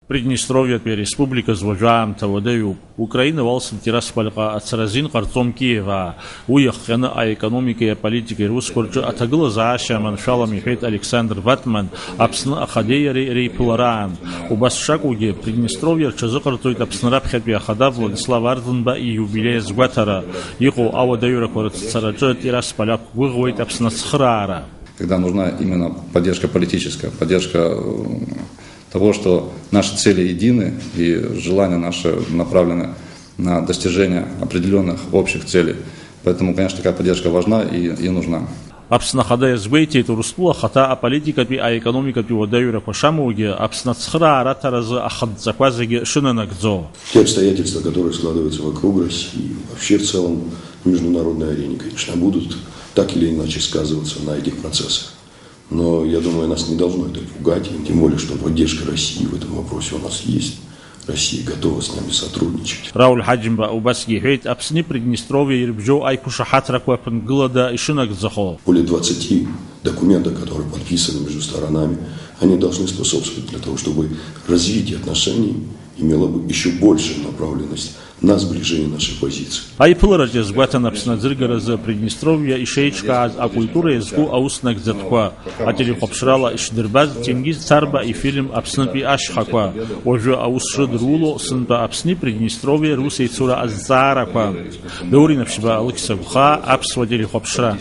Приднестровье республика звожаем таводею Украина волсен тираспалька ацразин картом Киева уехана а экономика и политика русскорчу атагла зааща маншала Михаил Александр Ватман абсна ахадея рейпуларан убасшакуге Приднестровье чазыкартует абснараб хатби ахада Владислав Арденба и юбилей сгватара ико аводею ракорат цараджу тираспаляк выгвоит абсна цхрара. Когда нужна именно поддержка политическая, поддержка того, что наши цели едины и желания наши направлены на достижение определенных общих целей. Поэтому, конечно, такая поддержка важна и нужна. Абснахадая звейти турстула хата а политика пи а экономика пи водаюра пашамуги абснацхра ратаразы ахадзаквазиги шинанакдзо. Те обстоятельства, которые складываются вокруг России, вообще в целом в международной арене, конечно, будут так или иначе сказываться на этих процессах. Но я думаю, нас не должно это пугать, тем более, что поддержка России в этом вопросе у нас есть. Россия готова с нами сотрудничать. Рауль Хаджимба Убасги хейт абсни Приднестровье ирбжо айкушахатраква панглада ишинакдзахо. Более 20 документов, которые подписаны между сторонами, они должны способствовать для того, чтобы развитие отношений имело бы еще большую направленность на сближение нашей позиции. Айпыларати сгватан абснадзыргара за Приднестровье и шейчка а культура язгу ауснакдзатква. А телехопшрала ишдырбаз Тенгиз Царба и фильм абснапи ашхаква. Оже аусшидруло сынта абсни Приднестровье русей цура аззараква. Дауринавшиба Алексавха абсва телехопшра.